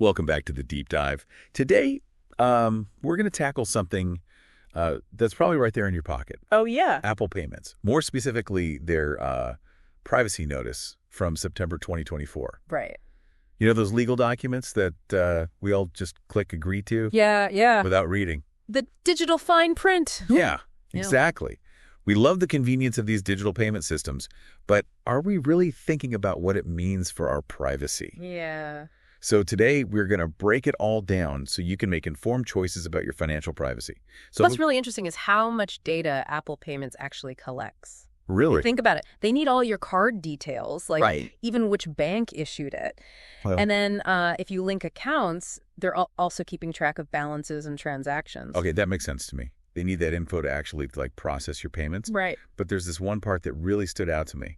Welcome back to the Deep Dive. Today, we're going to tackle something that's probably right there in your pocket. Oh, yeah. Apple payments. More specifically, their privacy notice from September 2024. Right. You know those legal documents that we all just click agree to? Yeah. Without reading. The digital fine print. Yeah, exactly. We love the convenience of these digital payment systems, but are we really thinking about what it means for our privacy? Yeah. So today, we're going to break it all down so you can make informed choices about your financial privacy. So What's really interesting is how much data Apple Payments actually collects. Really? Think about it. They need all your card details, like Right. even which bank issued it. Well, And then if you link accounts, they're also keeping track of balances and transactions. okay, that makes sense to me. They need that info to actually process your payments. Right. But there's this one part that really stood out to me.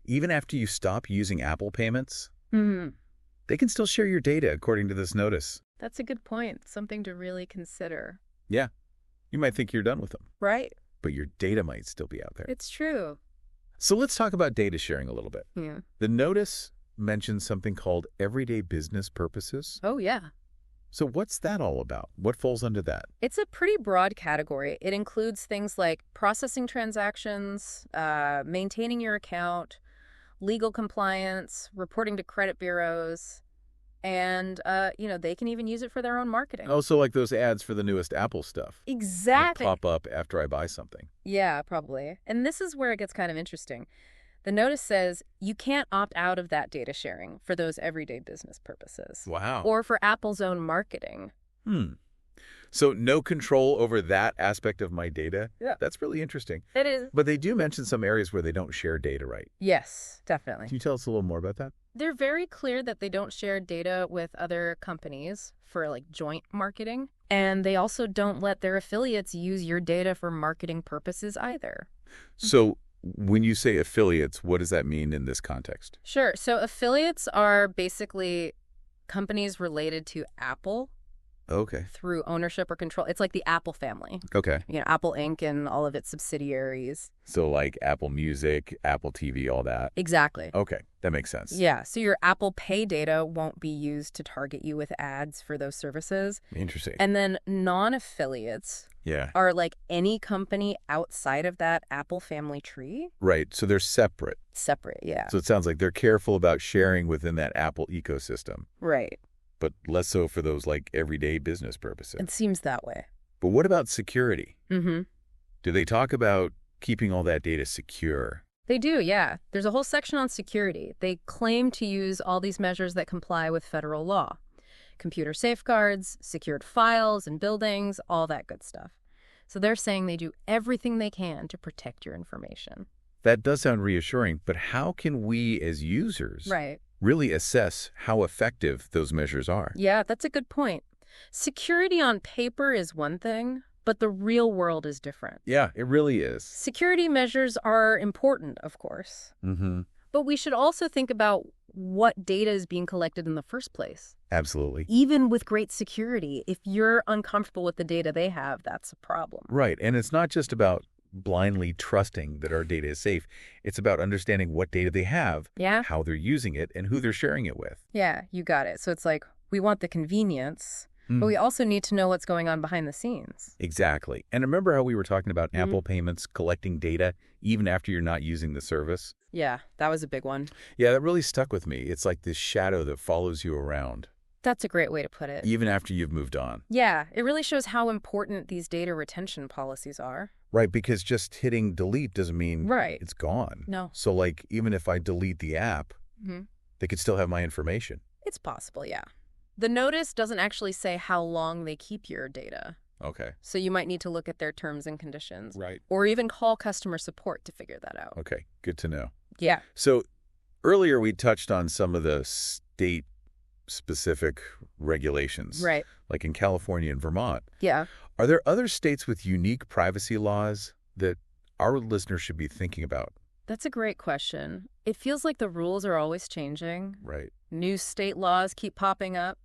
Even after you stop using Apple payments, they can still share your data according to this notice. That's a good point. Something to really consider. Yeah. You might think you're done with them, Right. but your data might still be out there. It's true. So let's talk about data sharing a little bit. Yeah. The notice mentions something called everyday business purposes. Oh, yeah. So what's that all about? What falls under that? It's a pretty broad category. It includes things like processing transactions, maintaining your account, legal compliance, reporting to credit bureaus, and, they can even use it for their own marketing. Oh, so like those ads for the newest Apple stuff. Exactly. That pop up after I buy something. Yeah, probably. And this is where it gets kind of interesting. The notice says you can't opt out of that data sharing for those everyday business purposes. Wow. Or for Apple's own marketing. So no control over that aspect of my data? Yeah. That's really interesting. It is. But they do mention some areas where they don't share data, right? Yes, definitely. Can you tell us a little more about that? They're very clear that they don't share data with other companies for like joint marketing. And they also don't let their affiliates use your data for marketing purposes either. So when you say affiliates, what does that mean in this context? Sure. So affiliates are basically companies related to Apple Okay. through ownership or control. It's like the Apple family. Okay. Apple Inc. and all of its subsidiaries. So like Apple Music, Apple TV, all that. Exactly. Okay. That makes sense. Yeah. So your Apple Pay data won't be used to target you with ads for those services. Interesting. And then non-affiliates Yeah. are like any company outside of that Apple family tree. Right. So they're separate. Separate, yeah. So it sounds like they're careful about sharing within that Apple ecosystem, Right. but less so for those like everyday business purposes. It seems that way. But what about security? Mm-hmm. Do they talk about keeping all that data secure? They do, yeah. There's a whole section on security. They claim to use all these measures that comply with federal law. Computer safeguards, secured files and buildings, all that good stuff. So they're saying they do everything they can to protect your information. That does sound reassuring, but how can we as users Right. really assess how effective those measures are? Yeah, that's a good point. Security on paper is one thing, but the real world is different. Yeah, it really is. Security measures are important, of course. Mm-hmm. But we should also think about what data is being collected in the first place. Absolutely. Even with great security, if you're uncomfortable with the data they have, that's a problem. Right. And it's not just about blindly trusting that our data is safe. It's about understanding what data they have, Yeah? how they're using it, and who they're sharing it with. Yeah, you got it. So it's like we want the convenience, but we also need to know what's going on behind the scenes. Exactly. And remember how we were talking about Apple payments collecting data even after you're not using the service? Yeah, that was a big one. Yeah, that really stuck with me. It's like this shadow that follows you around, That's a great way to put it. even after you've moved on. Yeah, it really shows how important these data retention policies are. Right, because just hitting delete doesn't mean Right. it's gone. No. So like even if I delete the app, they could still have my information. It's possible, yeah. The notice doesn't actually say how long they keep your data. Okay. So you might need to look at their terms and conditions. Right. Or even call customer support to figure that out. Okay, good to know. Yeah. So earlier we touched on some of the state-specific regulations. Right. Like in California and Vermont. Yeah. Are there other states with unique privacy laws that our listeners should be thinking about? That's a great question. It feels like the rules are always changing. Right. New state laws keep popping up.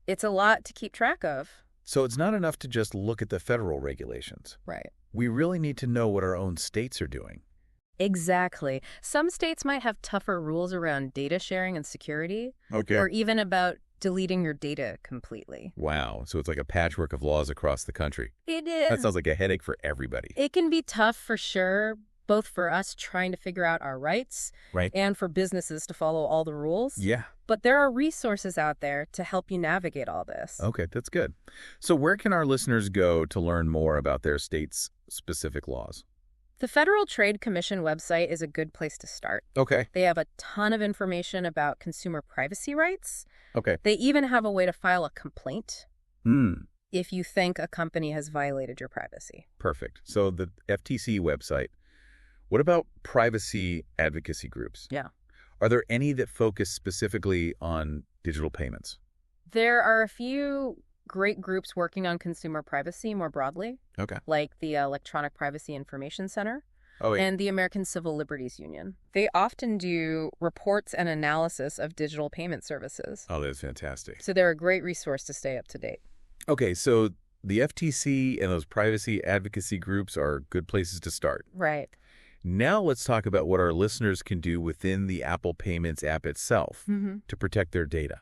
It's a lot to keep track of. So it's not enough to just look at the federal regulations. Right. We really need to know what our own states are doing. Exactly. Some states might have tougher rules around data sharing and security, Okay. or even about deleting your data completely. Wow. So it's like a patchwork of laws across the country. It is. That sounds like a headache for everybody. It can be tough for sure, both for us trying to figure out our rights Right. and for businesses to follow all the rules. Yeah. But there are resources out there to help you navigate all this. Okay, that's good. So where can our listeners go to learn more about their state's specific laws? The Federal Trade Commission website is a good place to start. Okay. They have a ton of information about consumer privacy rights. Okay. They even have a way to file a complaint Hmm. if you think a company has violated your privacy. Perfect. So the FTC website. What about privacy advocacy groups? Yeah. Are there any that focus specifically on digital payments? There are a few great groups working on consumer privacy more broadly, Okay. like the Electronic Privacy Information Center Oh, wait. and the American Civil Liberties Union. They often do reports and analysis of digital payment services. Oh, that's fantastic. So they're a great resource to stay up to date. Okay, so the FTC and those privacy advocacy groups are good places to start. Right. Now let's talk about what our listeners can do within the Apple Payments app itself to protect their data.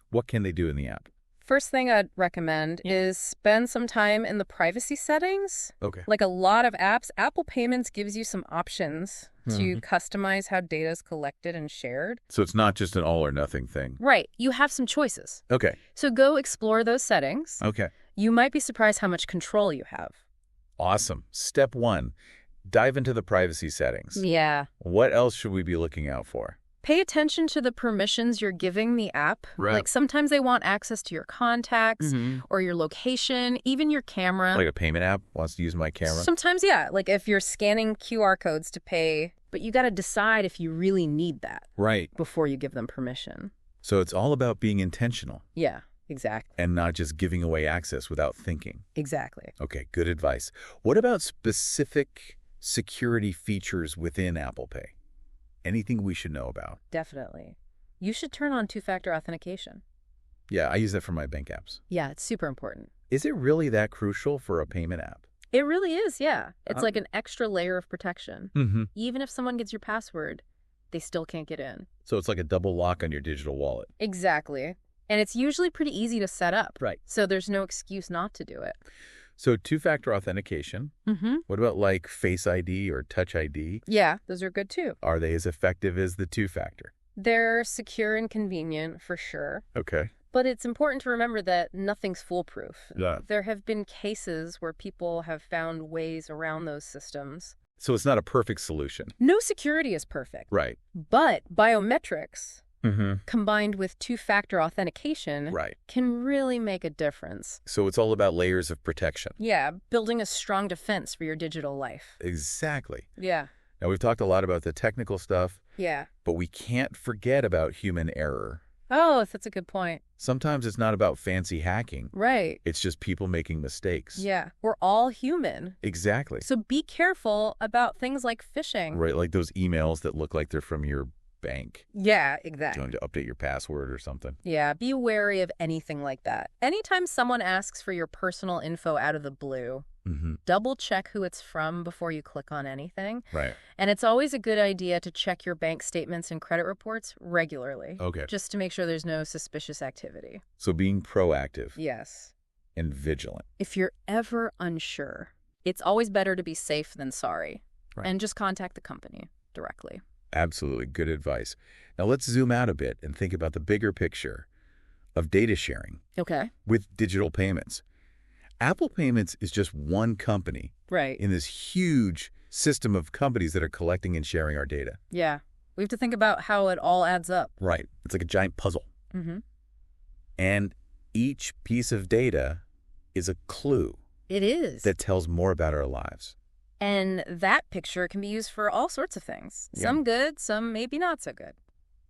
What can they do in the app? First thing I'd recommend is spend some time in the privacy settings. Okay. Like a lot of apps, Apple Payments gives you some options to customize how data is collected and shared. So it's not just an all or nothing thing. Right. You have some choices. Okay. So go explore those settings. Okay. You might be surprised how much control you have. Awesome. Step 1, dive into the privacy settings. Yeah. What else should we be looking out for? Pay attention to the permissions you're giving the app. Right. Like sometimes they want access to your contacts or your location, even your camera. Like a payment app wants to use my camera? Sometimes, yeah. Like if you're scanning QR codes to pay, but you got to decide if you really need that Right. before you give them permission. So it's all about being intentional Yeah, exactly. and not just giving away access without thinking. Exactly. Okay, good advice. What about specific security features within Apple Pay? Anything we should know about? Definitely. You should turn on two-factor authentication. Yeah, I use that for my bank apps. Yeah, it's super important. Is it really that crucial for a payment app? It really is, yeah. It's like an extra layer of protection. Mm-hmm. Even if someone gets your password, they still can't get in. So it's like a double lock on your digital wallet. Exactly. And it's usually pretty easy to set up. Right. So there's no excuse not to do it. So two-factor authentication. Mm-hmm. What about like Face ID or Touch ID? Yeah, those are good too. Are they as effective as the two-factor? They're secure and convenient for sure. Okay. But it's important to remember that nothing's foolproof. Yeah. There have been cases where people have found ways around those systems. So it's not a perfect solution. No security is perfect. Right. But biometrics Mm-hmm. combined with two-factor authentication Right. can really make a difference. So it's all about layers of protection. Yeah, building a strong defense for your digital life. Exactly. Yeah. Now, we've talked a lot about the technical stuff, Yeah. but we can't forget about human error. Oh, that's a good point. Sometimes it's not about fancy hacking. Right. It's just people making mistakes. Yeah. We're all human. Exactly. So be careful about things like phishing. Right, like those emails that look like they're from your bank. Yeah, exactly. Going to update your password or something. Yeah, be wary of anything like that. Anytime someone asks for your personal info out of the blue, double check who it's from before you click on anything. Right. And it's always a good idea to check your bank statements and credit reports regularly. Okay. Just to make sure there's no suspicious activity. So being proactive Yes. and vigilant. If you're ever unsure, it's always better to be safe than sorry. Right. And just contact the company directly. Absolutely. Good advice. Now let's zoom out a bit and think about the bigger picture of data sharing Okay. with digital payments. Apple Payments is just one company Right. in this huge system of companies that are collecting and sharing our data. Yeah. We have to think about how it all adds up. Right. It's like a giant puzzle. Mm-hmm. And each piece of data is a clue It is. that tells more about our lives. And that picture can be used for all sorts of things. Yeah. Some good, some maybe not so good.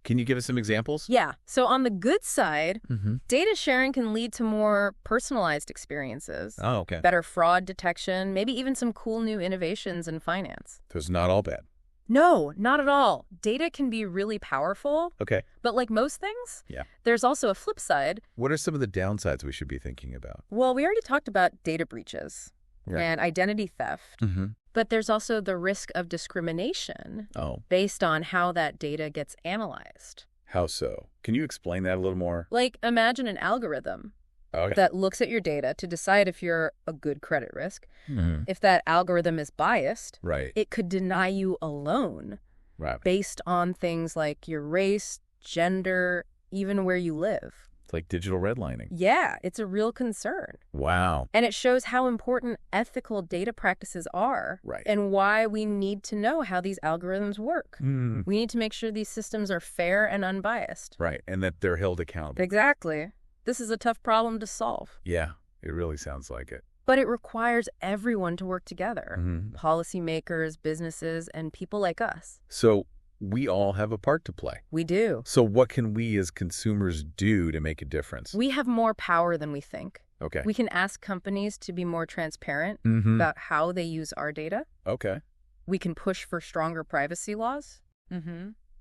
Can you give us some examples? Yeah. So on the good side, Mm-hmm. data sharing can lead to more personalized experiences, Oh, okay. better fraud detection, maybe even some cool new innovations in finance. So it's not all bad. No, not at all. Data can be really powerful, Okay. but like most things, Yeah. there's also a flip side. What are some of the downsides we should be thinking about? Well, we already talked about data breaches Right. and identity theft, Mm-hmm. but there's also the risk of discrimination Oh. based on how that data gets analyzed. How so? Can you explain that a little more? Like, imagine an algorithm Okay. that looks at your data to decide if you're a good credit risk. If that algorithm is biased, Right. it could deny you a loan Right. based on things like your race, gender, even where you live. It's like digital redlining. Yeah, it's a real concern. Wow. And it shows how important ethical data practices are. Right. And why we need to know how these algorithms work. We need to make sure these systems are fair and unbiased. Right. And that they're held accountable. Exactly. This is a tough problem to solve. Yeah, it really sounds like it. But it requires everyone to work together. Policymakers, businesses, and people like us. So we all have a part to play. We do. So what can we as consumers do to make a difference? We have more power than we think. Okay. We can ask companies to be more transparent about how they use our data. Okay. We can push for stronger privacy laws.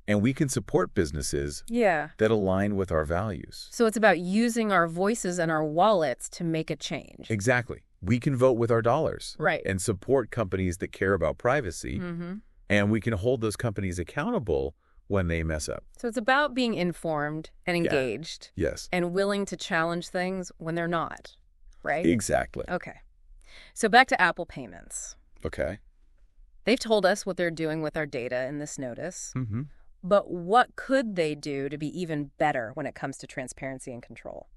And we can support businesses Yeah. that align with our values. So it's about using our voices and our wallets to make a change. Exactly. We can vote with our dollars. Right. And support companies that care about privacy. And we can hold those companies accountable when they mess up. So it's about being informed and engaged. Yes. And willing to challenge things when they're not, right? Exactly. Okay. So back to Apple payments. Okay. They've told us what they're doing with our data in this notice. But what could they do to be even better when it comes to transparency and control?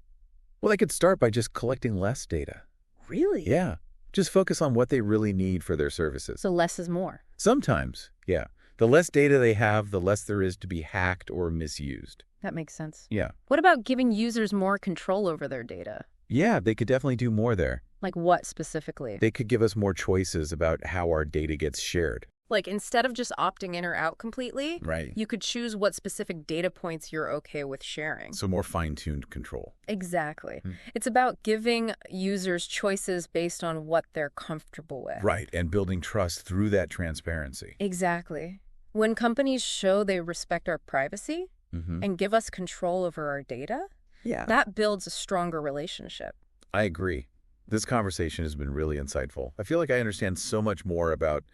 Well, they could start by just collecting less data. Really? Yeah. Just focus on what they really need for their services. So less is more. Sometimes, yeah. The less data they have, the less there is to be hacked or misused. That makes sense. Yeah. What about giving users more control over their data? Yeah, they could definitely do more there. Like what specifically? They could give us more choices about how our data gets shared. Like instead of just opting in or out completely, Right. you could choose what specific data points you're okay with sharing. So more fine-tuned control. Exactly. It's about giving users choices based on what they're comfortable with. Right, and building trust through that transparency. Exactly. When companies show they respect our privacy and give us control over our data, that builds a stronger relationship. I agree. This conversation has been really insightful. I feel like I understand so much more about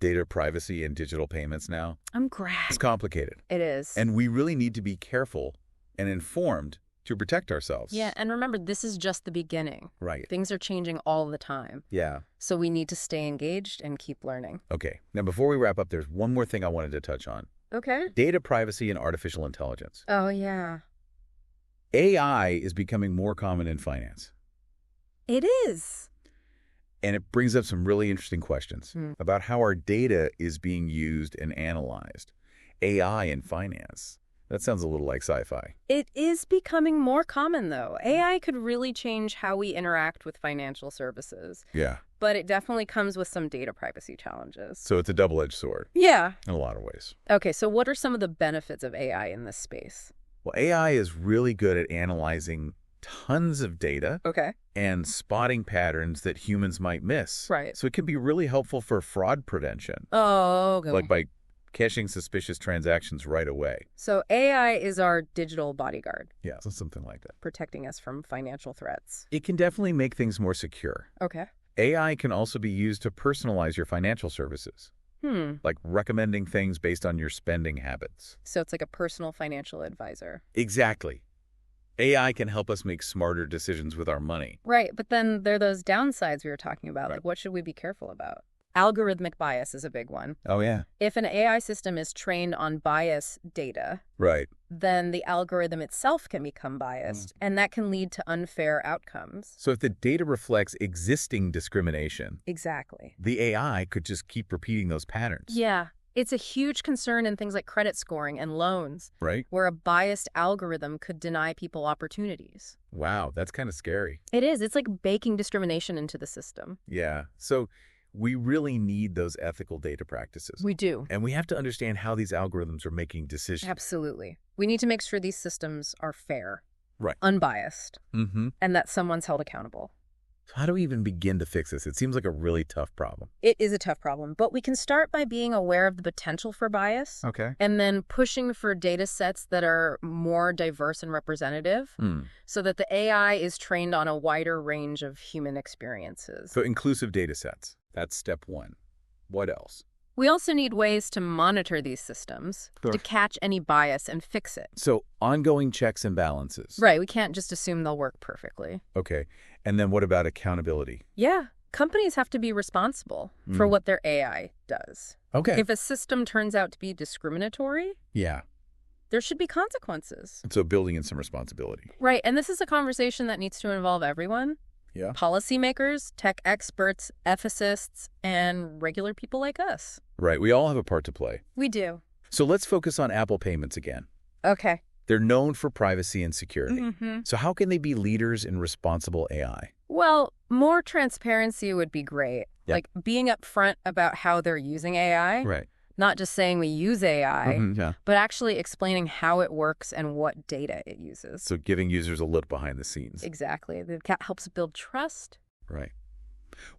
data privacy and digital payments now. I'm glad. It's complicated. It is. And we really need to be careful and informed to protect ourselves. Yeah, and remember, this is just the beginning. Right. Things are changing all the time. Yeah. So we need to stay engaged and keep learning. Okay. Now, before we wrap up, there's one more thing I wanted to touch on. Okay. Data privacy and artificial intelligence. Oh, yeah. AI is becoming more common in finance. It is. And it brings up some really interesting questions about how our data is being used and analyzed. AI in finance. That sounds a little like sci-fi. It is becoming more common, though. AI could really change how we interact with financial services. Yeah. But it definitely comes with some data privacy challenges. So it's a double-edged sword. Yeah. In a lot of ways. Okay, so what are some of the benefits of AI in this space? Well, AI is really good at analyzing tons of data and spotting patterns that humans might miss. Right. So it can be really helpful for fraud prevention. Oh, okay. Like by catching suspicious transactions right away. So AI is our digital bodyguard. Yeah, so something like that. Protecting us from financial threats. It can definitely make things more secure. Okay. AI can also be used to personalize your financial services. Like recommending things based on your spending habits. So it's like a personal financial advisor. Exactly. AI can help us make smarter decisions with our money. Right, but then there are those downsides we were talking about. Like, what should we be careful about? Algorithmic bias is a big one. Oh, yeah. If an AI system is trained on bias data, Right. then the algorithm itself can become biased, and that can lead to unfair outcomes. So if the data reflects existing discrimination, Exactly. the AI could just keep repeating those patterns. Yeah. It's a huge concern in things like credit scoring and loans, Right? where a biased algorithm could deny people opportunities. Wow, that's kind of scary. It is. It's like baking discrimination into the system. Yeah. So we really need those ethical data practices. We do. And we have to understand how these algorithms are making decisions. Absolutely. We need to make sure these systems are fair, Right. unbiased, Mm-hmm. and that someone's held accountable. So how do we even begin to fix this? It seems like a really tough problem. It is a tough problem, but we can start by being aware of the potential for bias Okay. and then pushing for data sets that are more diverse and representative so that the AI is trained on a wider range of human experiences. So inclusive data sets. That's step one. What else? We also need ways to monitor these systems, Sure. to catch any bias and fix it. So ongoing checks and balances. Right, we can't just assume they'll work perfectly. Okay. And then what about accountability? Yeah, companies have to be responsible for what their AI does. Okay. If a system turns out to be discriminatory, Yeah. there should be consequences. And so building in some responsibility. Right, and this is a conversation that needs to involve everyone. Yeah. Policymakers, tech experts, ethicists, and regular people like us. Right. We all have a part to play. We do. So let's focus on Apple payments again. Okay. They're known for privacy and security. Mm-hmm. So how can they be leaders in responsible AI? Well, more transparency would be great. Yeah. Like being upfront about how they're using AI, Right. not just saying we use AI, Yeah. but actually explaining how it works and what data it uses. So giving users a look behind the scenes. Exactly. That helps build trust. Right.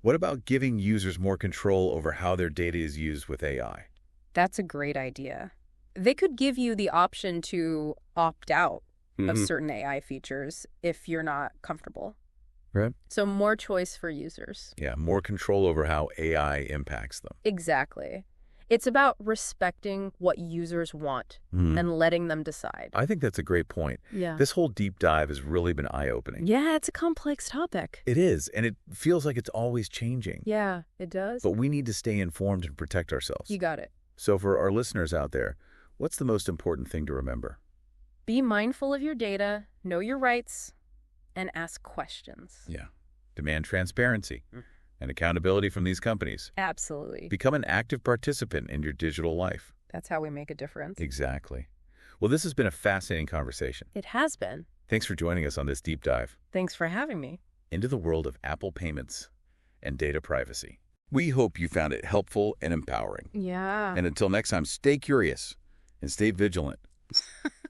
What about giving users more control over how their data is used with AI? That's a great idea. They could give you the option to opt out of certain AI features if you're not comfortable. Right. So more choice for users. Yeah, more control over how AI impacts them. Exactly. It's about respecting what users want and letting them decide. I think that's a great point. Yeah. This whole deep dive has really been eye-opening. Yeah, it's a complex topic. It is, and it feels like it's always changing. Yeah, it does. But we need to stay informed and protect ourselves. You got it. So for our listeners out there, what's the most important thing to remember? Be mindful of your data, know your rights, and ask questions. Yeah. Demand transparency and accountability from these companies. Absolutely. Become an active participant in your digital life. That's how we make a difference. Exactly. Well, this has been a fascinating conversation. It has been. Thanks for joining us on this deep dive Thanks for having me. into the world of Apple payments and data privacy. We hope you found it helpful and empowering. Yeah. And until next time, stay curious and stay vigilant.